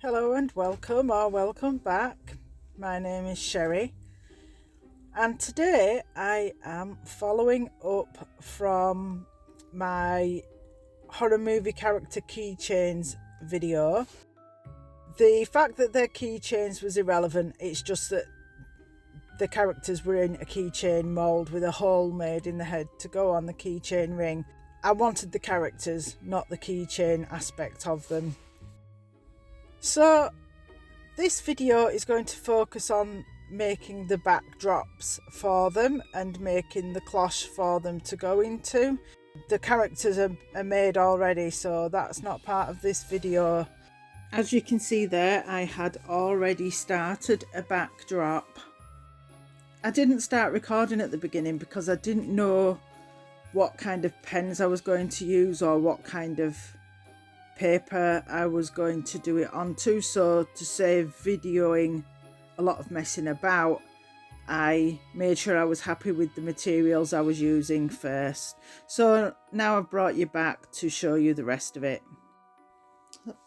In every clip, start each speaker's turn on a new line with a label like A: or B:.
A: Hello and welcome or welcome back. My name is Sherry and today I am following up from my horror movie character keychains video. The fact that they're keychains was irrelevant, it's just that the characters were in a keychain mould with a hole made in the head to go on the keychain ring. I wanted the characters, not the keychain aspect of them. So this video is going to focus on making the backdrops for them and making the cloche for them to go into. The characters are made already, so that's not part of this video. As you can see there, I had already started a backdrop. I didn't start recording at the beginning because I didn't know what kind of pens I was going to use or what kind of paper I was going to do it onto, so to save videoing a lot of messing about, I made sure I was happy with the materials I was using first. So now I've brought you back to show you the rest of it.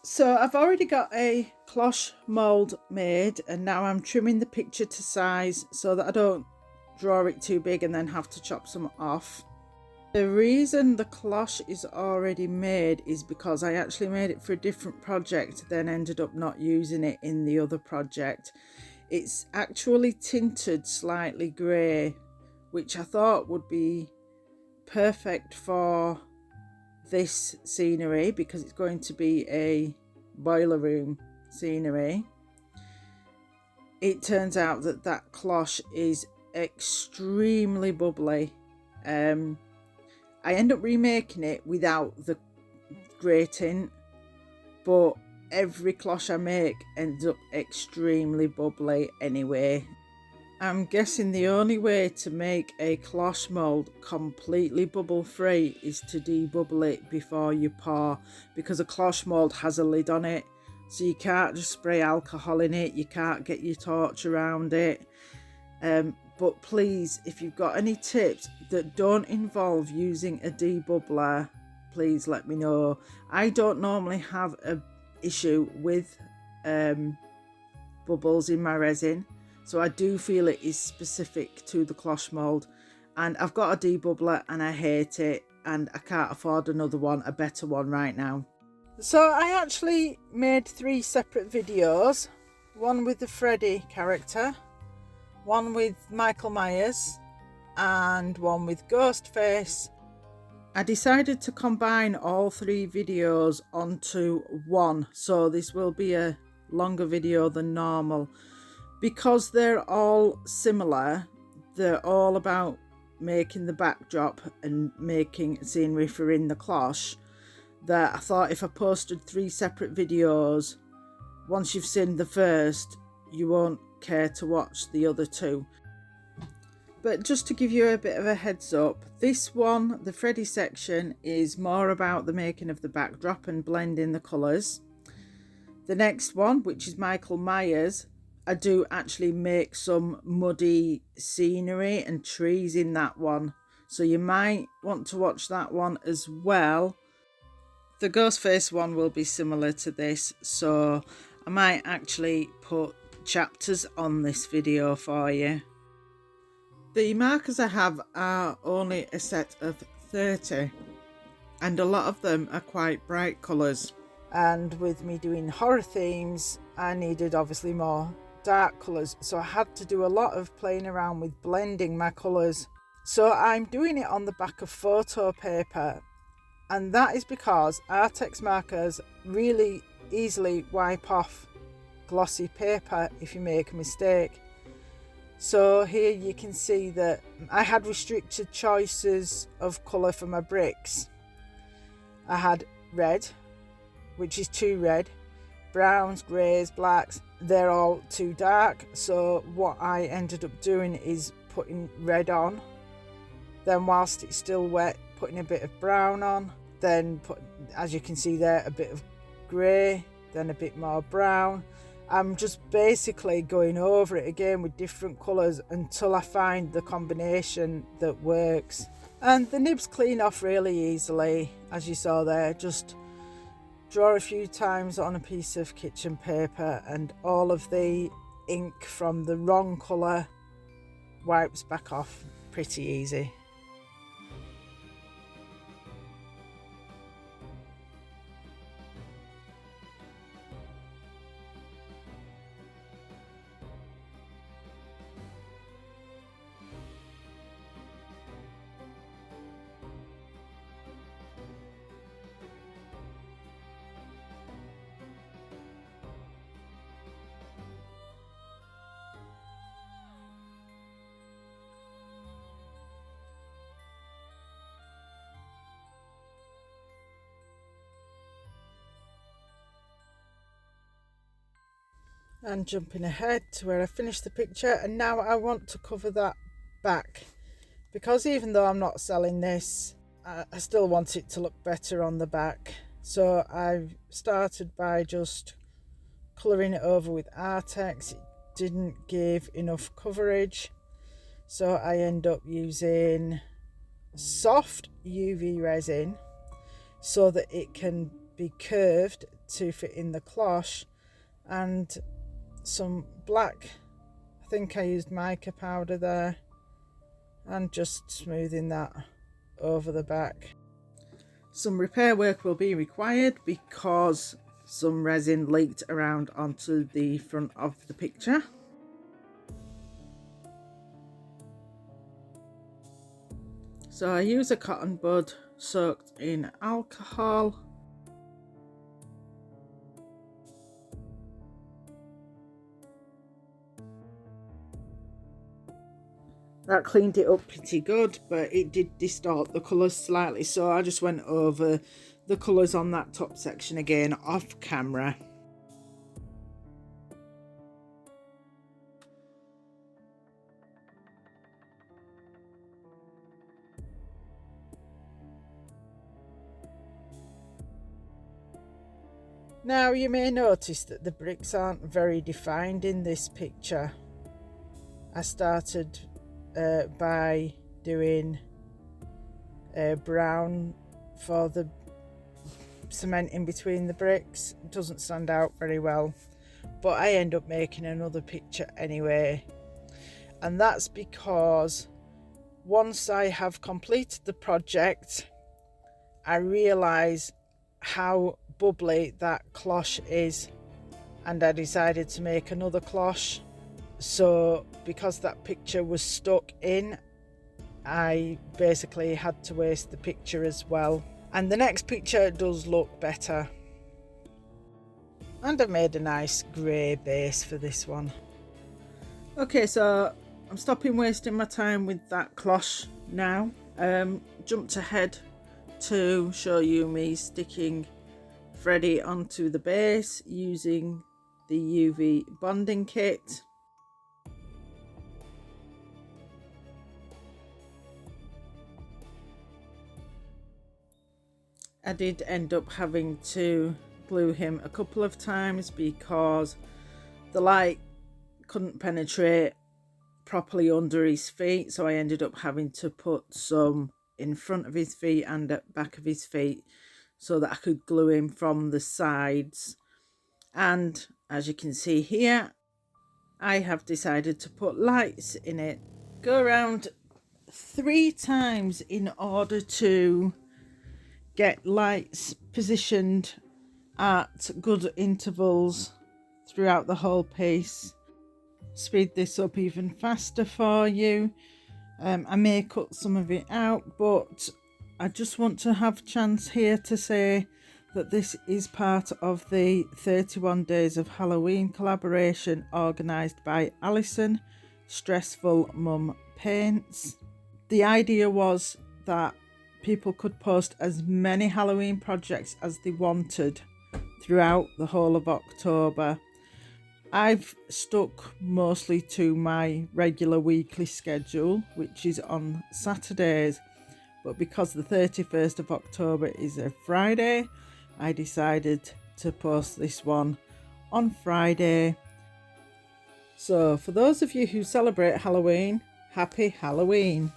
A: So I've already got a cloche mould made and now I'm trimming the picture to size so that I don't draw it too big and then have to chop some off. The reason the cloche is already made is because I actually made it for a different project, then ended up not using it in the other project. It's actually tinted slightly grey, which I thought would be perfect for this scenery because it's going to be a boiler room scenery. It turns out that that cloche is extremely bubbly. I end up remaking it without the grey tint, but every cloche I make ends up extremely bubbly anyway. I'm guessing the only way to make a cloche mould completely bubble free is to debubble it before you pour, because a cloche mould has a lid on it, so you can't just spray alcohol in it, you can't get your torch around it. But please, if you've got any tips that don't involve using a debubbler, please let me know. I don't normally have an issue with bubbles in my resin, so I do feel it is specific to the cloche mould. And I've got a debubbler and I hate it, and I can't afford another one, a better one right now. So I actually made 3 separate videos, one with the Freddy character, one with Michael Myers and one with Ghostface. I decided to combine all 3 videos onto one, so this will be a longer video than normal because they're all similar. They're all about making the backdrop and making scenery for in the cloche, that I thought if I posted 3 separate videos, once you've seen the first you won't care to watch the other 2. But just to give you a bit of a heads up, this one, the Freddy section, is more about the making of the backdrop and blending the colours. The next one, which is Michael Myers, I do actually make some muddy scenery and trees in that one, so you might want to watch that one as well. The Ghostface one will be similar to this, so I might actually put chapters on this video for you. The markers I have are only a set of 30 and a lot of them are quite bright colours, and with me doing horror themes I needed obviously more dark colours, so I had to do a lot of playing around with blending my colours. So I'm doing it on the back of photo paper, and that is because Artex markers really easily wipe off glossy paper if you make a mistake. So here you can see that I had restricted choices of colour for my bricks. I had red, which is too red, browns, greys, blacks, they're all too dark, so what I ended up doing is putting red on, then whilst it's still wet putting a bit of brown on, then put, as you can see there, a bit of grey, then a bit more brown. I'm just basically going over it again with different colours until I find the combination that works. And the nibs clean off really easily, as you saw there, just draw a few times on a piece of kitchen paper and all of the ink from the wrong colour wipes back off pretty easy. And jumping ahead to where I finished the picture, and now I want to cover that back, because even though I'm not selling this, I still want it to look better on the back. So I've started by just colouring it over with Artex. It didn't give enough coverage, so I end up using soft UV resin so that it can be curved to fit in the cloche, and some black, I think I used mica powder there, and just smoothing that over the back. Some repair work will be required because some resin leaked around onto the front of the picture. So I use a cotton bud soaked in alcohol. That cleaned it up pretty good, but it did distort the colours slightly, so I just went over the colours on that top section again off camera. Now you may notice that the bricks aren't very defined in this picture. I started by doing brown for the cement in between the bricks. It doesn't stand out very well, but I end up making another picture anyway, and that's because once I have completed the project, I realise how bubbly that cloche is, and I decided to make another cloche. So because that picture was stuck in, I basically had to waste the picture as well. And the next picture does look better. And I made a nice grey base for this one. Okay, so I'm stopping wasting my time with that cloche now. Jumped ahead to show you me sticking Freddy onto the base using the UV bonding kit. I did end up having to glue him a couple of times because the light couldn't penetrate properly under his feet, so I ended up having to put some in front of his feet and at back of his feet so that I could glue him from the sides. And as you can see here, I have decided to put lights in it. Go around 3 times in order to get lights positioned at good intervals throughout the whole piece. Speed this up even faster for you. I may cut some of it out, but I just want to have a chance here to say that this is part of the 31 Days of Halloween collaboration organised by Alison, Stressful Mum Paints. The idea was that people could post as many Halloween projects as they wanted throughout the whole of October. I've stuck mostly to my regular weekly schedule, which is on Saturdays, but because the 31st of October is a Friday, I decided to post this one on Friday. So for those of you who celebrate Halloween, happy Halloween.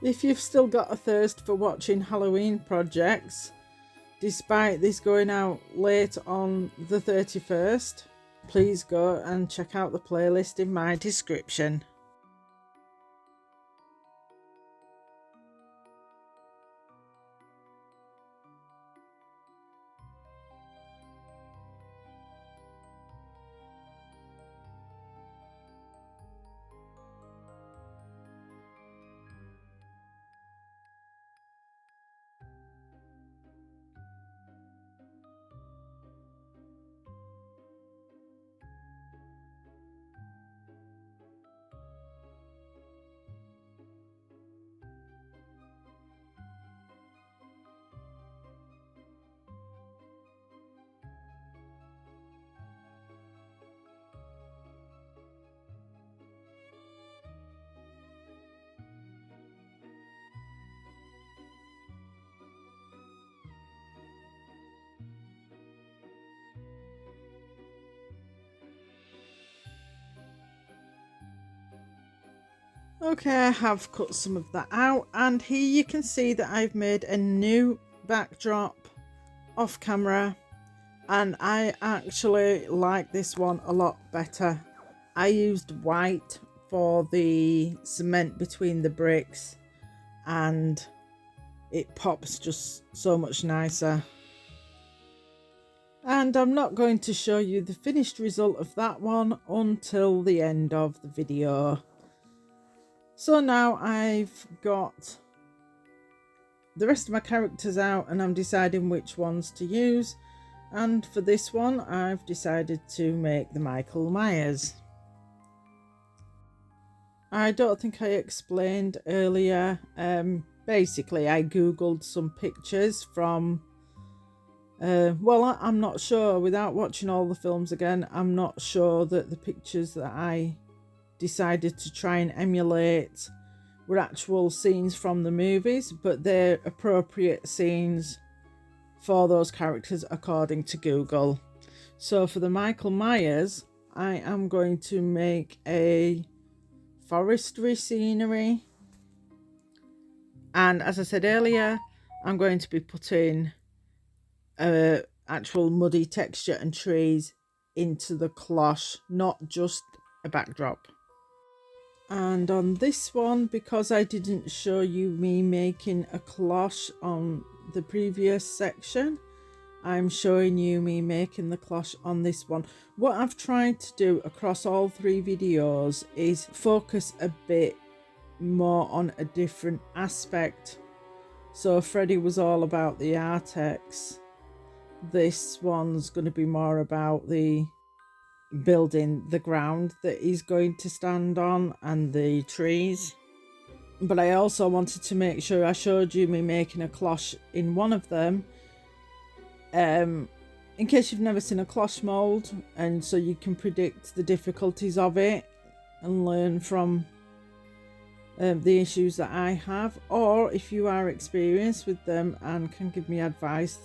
A: If you've still got a thirst for watching Halloween projects, despite this going out late on the 31st. Please go and check out the playlist in my description. Okay, I have cut some of that out, and here you can see that I've made a new backdrop off camera, and I actually like this one a lot better. I used white for the cement between the bricks, and it pops just so much nicer. And I'm not going to show you the finished result of that one until the end of the video. So now I've got the rest of my characters out and I'm deciding which ones to use. And for this one, I've decided to make the Michael Myers. I don't think I explained earlier. Basically, I googled some pictures from... well, I'm not sure. Without watching all the films again, I'm not sure that the pictures that I decided to try and emulate were actual scenes from the movies, but they're appropriate scenes for those characters according to Google. So for the Michael Myers, I am going to make a forestry scenery, and as I said earlier, I'm going to be putting actual muddy texture and trees into the cloche, not just a backdrop. And on this one, because I didn't show you me making a cloche on the previous section, I'm showing you me making the cloche on this one. What I've tried to do across all three videos is focus a bit more on a different aspect. So Freddy was all about the Artex. This one's going to be more about the building, the ground that he's going to stand on, and the trees. But I also wanted to make sure I showed you me making a cloche in one of them, in case you've never seen a cloche mould, and so you can predict the difficulties of it and learn from the issues that I have, or if you are experienced with them and can give me advice,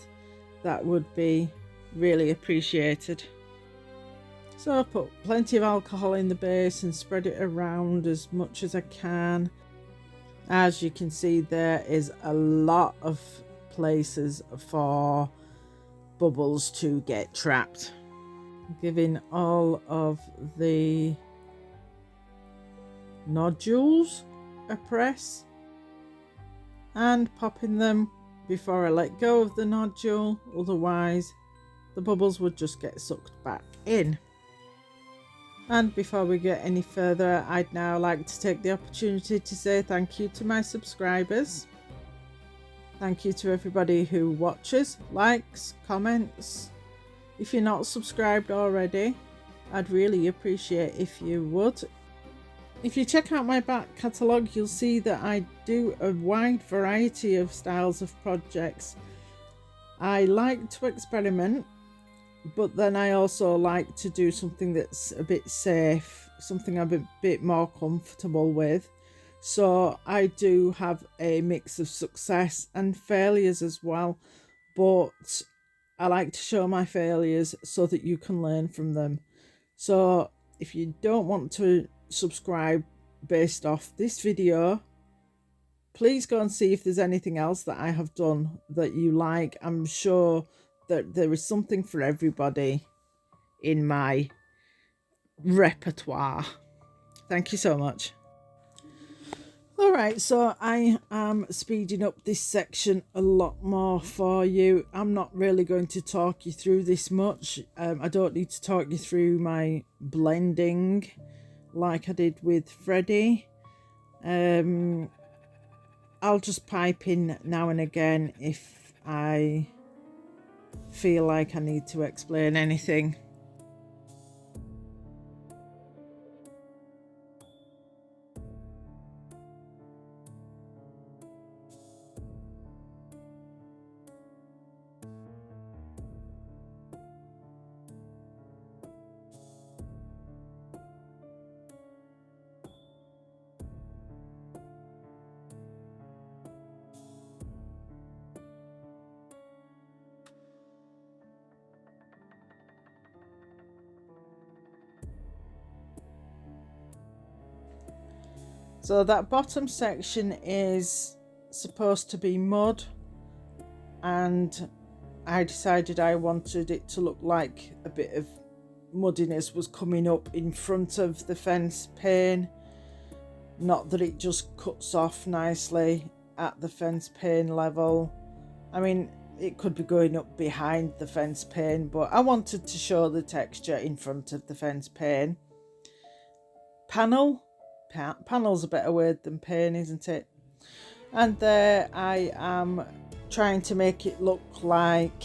A: that would be really appreciated. So I put plenty of alcohol in the base and spread it around as much as I can. As you can see, there is a lot of places for bubbles to get trapped. Giving all of the nodules a press and popping them before I let go of the nodule, otherwise the bubbles would just get sucked back in. And before we get any further, I'd now like to take the opportunity to say thank you to my subscribers. Thank you to everybody who watches, likes, comments. If you're not subscribed already, I'd really appreciate if you would. If you check out my back catalogue, you'll see that I do a wide variety of styles of projects. I like to experiment, but then I also like to do something that's a bit safe, something I'm a bit more comfortable with. So I do have a mix of success and failures as well, but I like to show my failures so that you can learn from them. So if you don't want to subscribe based off this video, please go and see if there's anything else that I have done that you like. I'm sure that there is something for everybody in my repertoire. Thank you so much. All right, so I am speeding up this section a lot more for you. I'm not really going to talk you through this much. I don't need to talk you through my blending like I did with Freddy. I'll just pipe in now and again if I feel like I need to explain anything. So that bottom section is supposed to be mud, and I decided I wanted it to look like a bit of muddiness was coming up in front of the fence pane, not that it just cuts off nicely at the fence pane level. I mean, it could be going up behind the fence pane, but I wanted to show the texture in front of the fence pane. Panel's a better word than pane, isn't it? And there I am trying to make it look like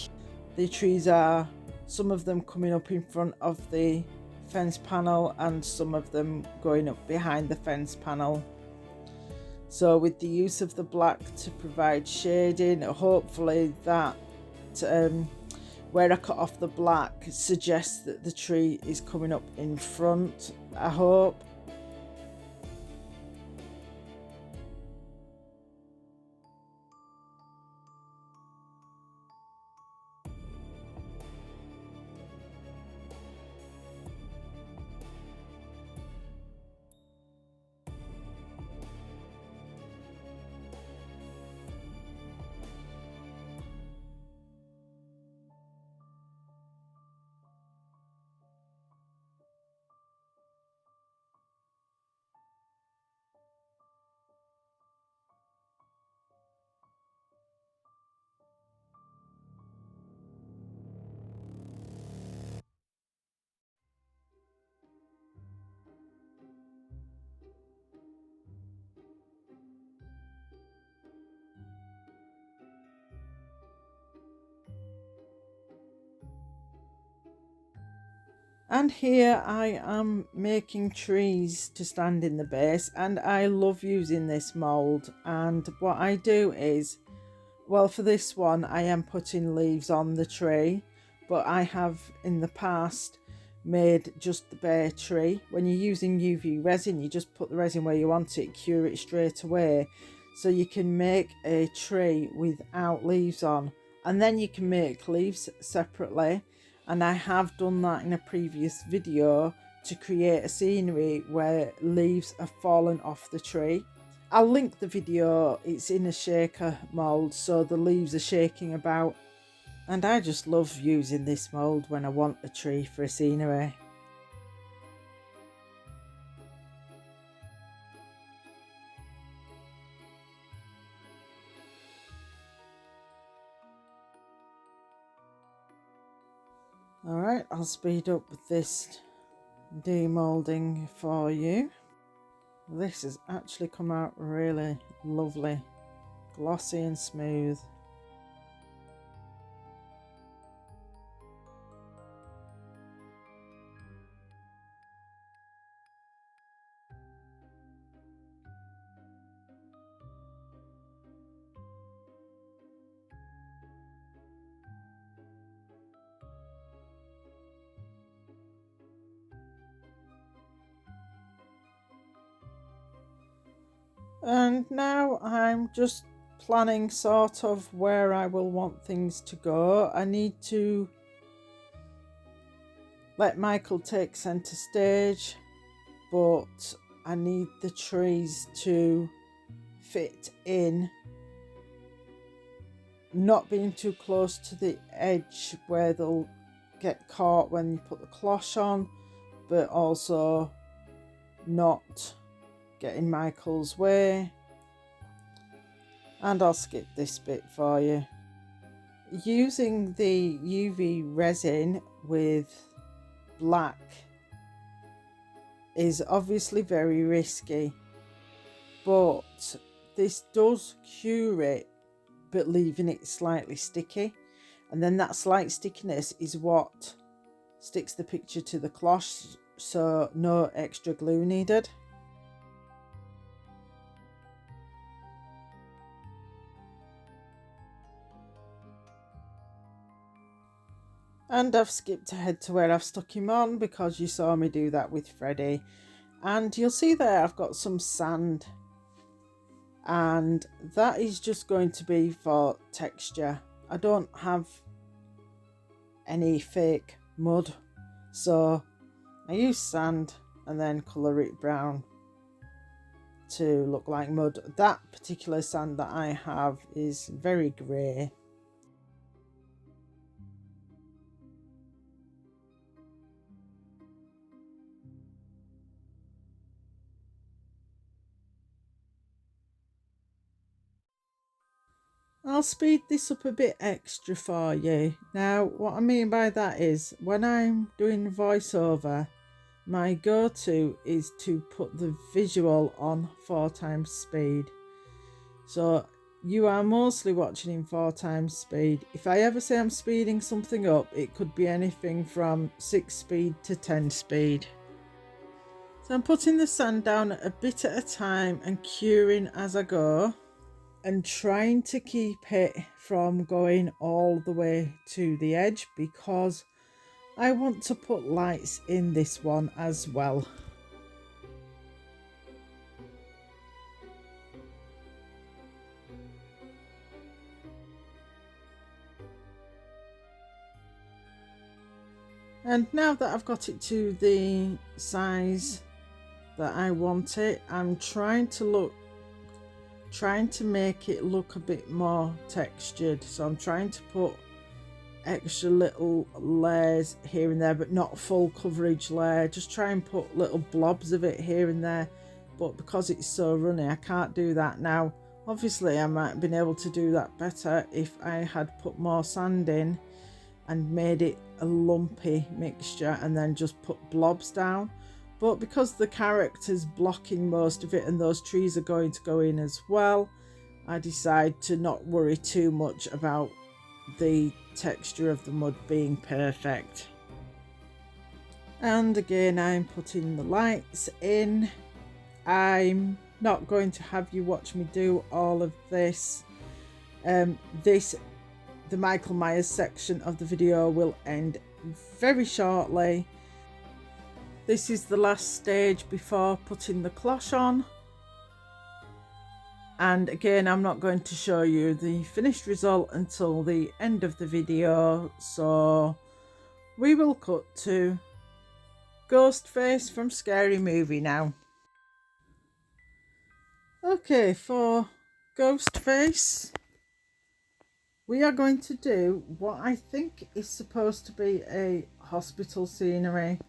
A: the trees are, some of them coming up in front of the fence panel and some of them going up behind the fence panel. So with the use of the black to provide shading, hopefully that where I cut off the black suggests that the tree is coming up in front, I hope. And here I am making trees to stand in the base, and I love using this mould. And what I do is, well, for this one I am putting leaves on the tree, but I have in the past made just the bare tree. When you're using UV resin, you just put the resin where you want it, cure it straight away, so you can make a tree without leaves on, and then you can make leaves separately. And I have done that in a previous video to create a scenery where leaves have fallen off the tree. I'll link the video. It's in a shaker mould, so the leaves are shaking about. And I just love using this mould when I want a tree for a scenery. Alright, I'll speed up this demoulding for you. This has actually come out really lovely, glossy and smooth. And now I'm just planning sort of where I will want things to go. I need to let Michael take centre stage, but I need the trees to fit in, not being too close to the edge where they'll get caught when you put the cloche on, but also not getting Michael's way. And I'll skip this bit for you. Using the UV resin with black is obviously very risky, but this does cure it, but leaving it slightly sticky, and then that slight stickiness is what sticks the picture to the cloche, so no extra glue needed. And I've skipped ahead to where I've stuck him on because you saw me do that with Freddy. And you'll see there I've got some sand, and that is just going to be for texture. I don't have any fake mud, so I use sand and then colour it brown to look like mud. That particular sand that I have is very grey. I'll speed this up a bit extra for you. Now, what I mean by that is when I'm doing voiceover, my go-to is to put the visual on 4 times speed. So you are mostly watching in 4 times speed. If I ever say I'm speeding something up, it could be anything from 6 speed to 10 speed. So I'm putting the sand down a bit at a time and curing as I go, and trying to keep it from going all the way to the edge because I want to put lights in this one as well. And now that I've got it to the size that I want it, I'm trying to make it look a bit more textured. So I'm trying to put extra little layers here and there, but not full coverage layer. Just try and put little blobs of it here and there, but because it's so runny I can't do that now. Obviously I might have been able to do that better if I had put more sand in and made it a lumpy mixture and then just put blobs down, but because the character's blocking most of it and those trees are going to go in as well, I decide to not worry too much about the texture of the mud being perfect. And again, I'm putting the lights in. I'm not going to have you watch me do all of this. The Michael Myers section of the video will end very shortly. This is the last stage before putting the cloche on. And again, I'm not going to show you the finished result until the end of the video, so we will cut to Ghostface from Scary Movie now. Okay, for Ghostface, we are going to do what I think is supposed to be a hospital scenery.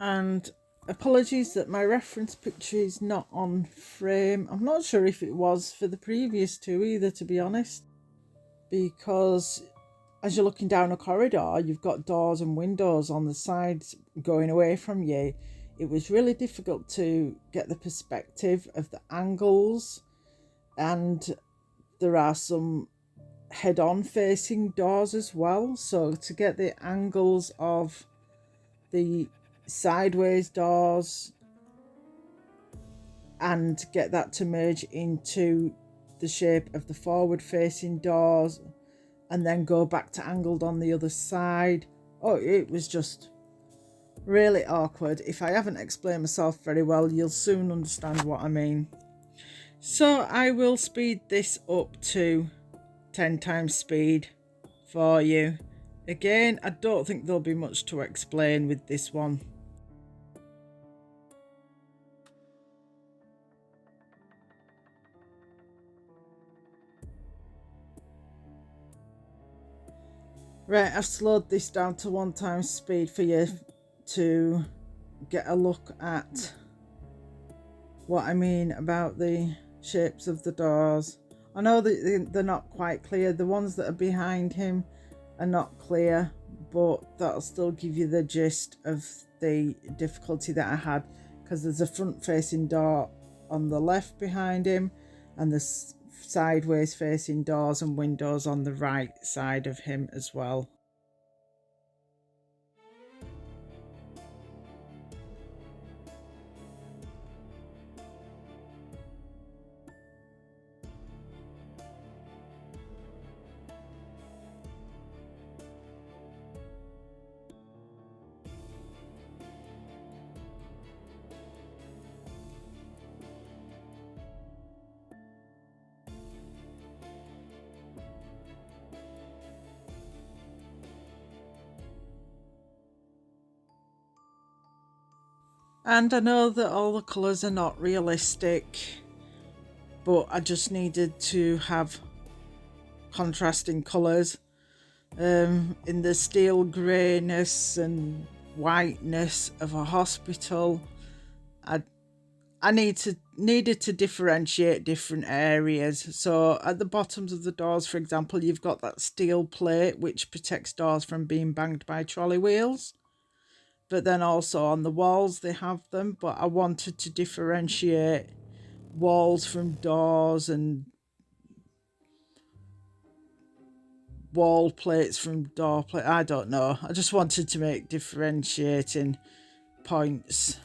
A: And apologies that my reference picture is not on frame. I'm not sure if it was for the previous two either, to be honest, because as you're looking down a corridor, you've got doors and windows on the sides going away from you. It was really difficult to get the perspective of the angles, and there are some head-on facing doors as well, so to get the angles of the sideways doors and get that to merge into the shape of the forward facing doors and then go back to angled on the other side. Oh, it was just really awkward. If I haven't explained myself very well, you'll soon understand what I mean. So I will speed this up to 10 times speed for you. Again, I don't think there'll be much to explain with this one. Right, I've slowed this down to 1x speed for you to get a look at what I mean about the shapes of the doors. I know that they're not quite clear. The ones that are behind him are not clear, but that'll still give you the gist of the difficulty that I had, because there's a front facing door on the left behind him, and there's sideways facing doors and windows on the right side of him as well. And I know that all the colours are not realistic, but I just needed to have contrasting colours in the steel greyness and whiteness of a hospital. I needed to differentiate different areas. So at the bottoms of the doors, for example, you've got that steel plate which protects doors from being banged by trolley wheels. But then also on the walls they have them, but I wanted to differentiate walls from doors and wall plates from door plate. I don't know. I just wanted to make differentiating points.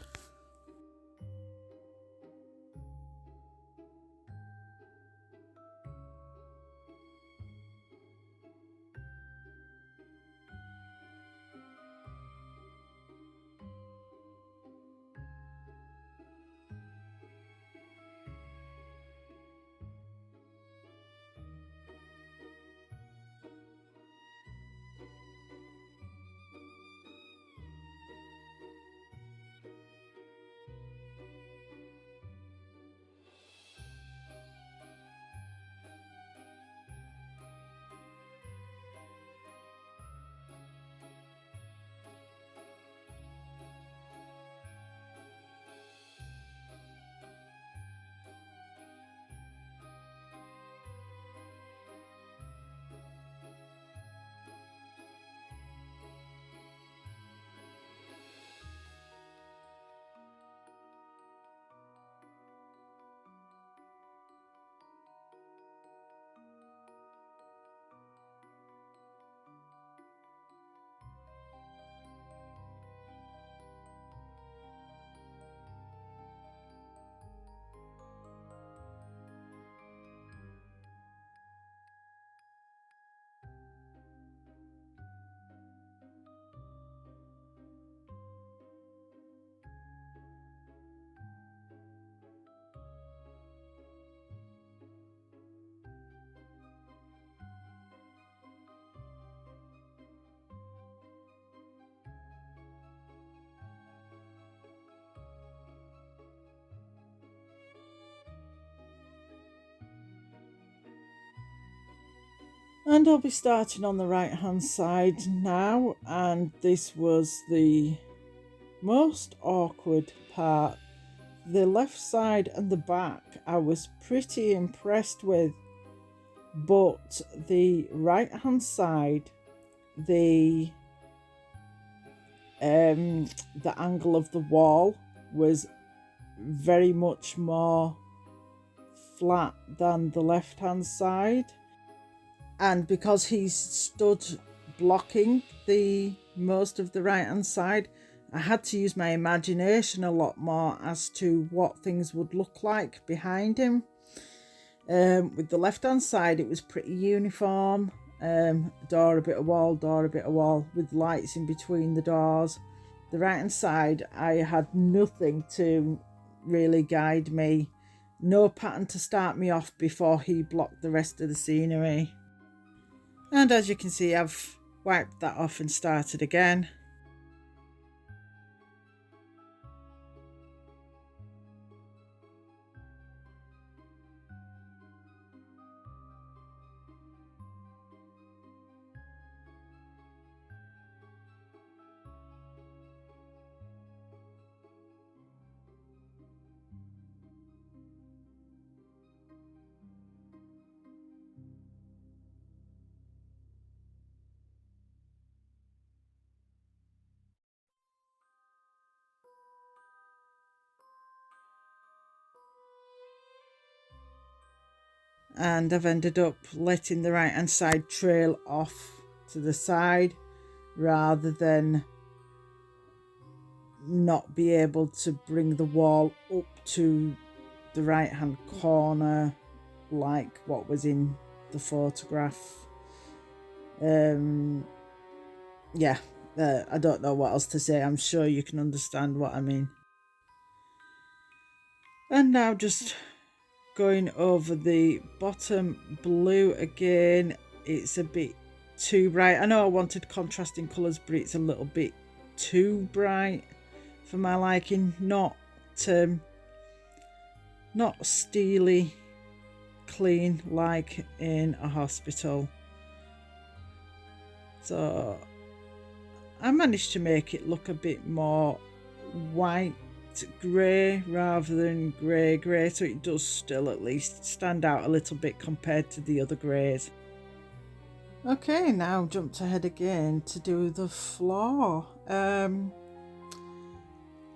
A: And I'll be starting on the right hand side now, and this was the most awkward part. The left side and the back I was pretty impressed with, but the right hand side, the angle of the wall was very much more flat than the left hand side. And because he's stood blocking the most of the right hand side, I had to use my imagination a lot more as to what things would look like behind him. With the left hand side it was pretty uniform, door a bit of wall, door a bit of wall, with lights in between the doors. The right hand side I had nothing to really guide me, no pattern to start me off before he blocked the rest of the scenery. And as you can see, I've wiped that off and started again. and I've ended up letting the right hand side trail off to the side rather than not be able to bring the wall up to the right hand corner like what was in the photograph. Yeah, I don't know what else to say. I'm sure you can understand what I mean. And now just going over the bottom blue again. It's a bit too bright. I know I wanted contrasting colours, but it's a little bit too bright for my liking. Not steely clean like in a hospital. So I managed to make it look a bit more white grey rather than grey, so it does still at least stand out a little bit compared to the other greys. Okay, now jumped ahead again to do the floor.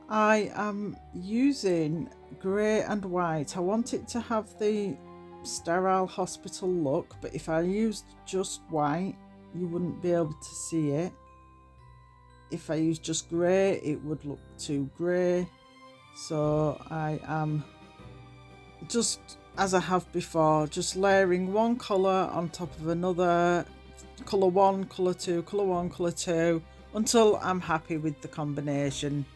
A: I am using grey and white. I want it to have the sterile hospital look, but if I used just white you wouldn't be able to see it. If I used just grey it would look too grey. So I am just, as I have before, just layering one colour on top of another, colour 1, colour 2, colour 1, colour 2, until I'm happy with the combination.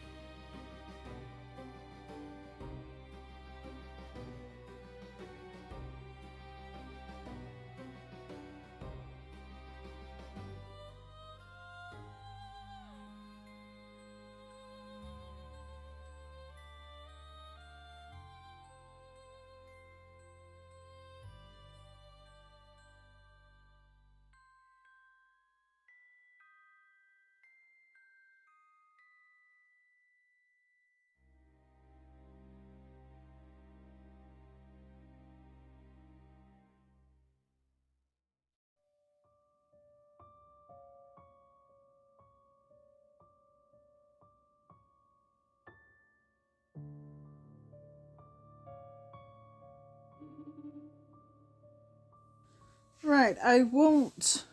A: Right, I won't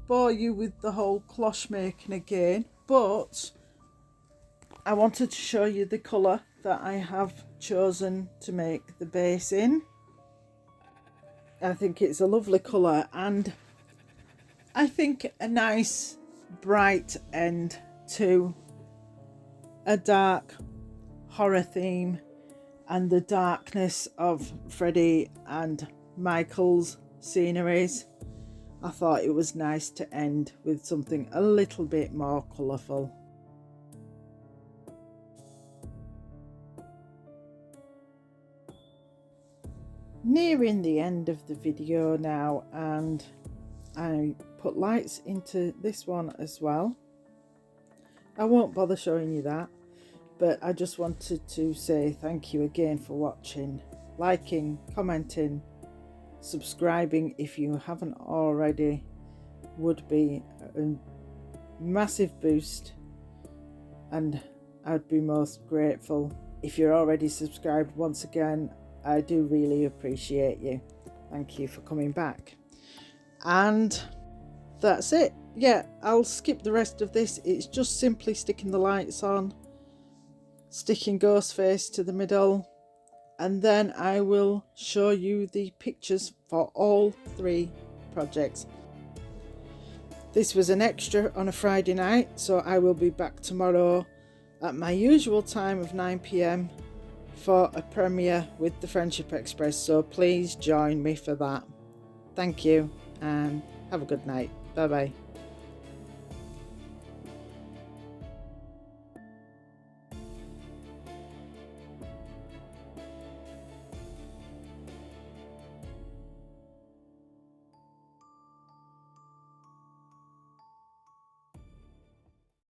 A: bore you with the whole cloche making again, but I wanted to show you the colour that I have chosen to make the base in. I think it's a lovely colour and I think a nice bright end to a dark horror theme and the darkness of Freddy and Michael's sceneries. I thought it was nice to end with something a little bit more colourful. Nearing the end of the video now, and I put lights into this one as well. I won't bother showing you that, but I just wanted to say thank you again for watching, liking, commenting, subscribing if you haven't already. Would be a massive boost and I'd be most grateful. If you're already subscribed, once again, I do really appreciate you. Thank you for coming back. And that's it. Yeah, I'll skip the rest of this. It's just simply sticking the lights on, sticking Ghostface to the middle, and then I will show you the pictures for all 3 projects. This was an extra on a Friday night, so I will be back tomorrow at my usual time of 9 p.m. for a premiere with the Friendship Express, so please join me for that. Thank you and have a good night. Bye bye.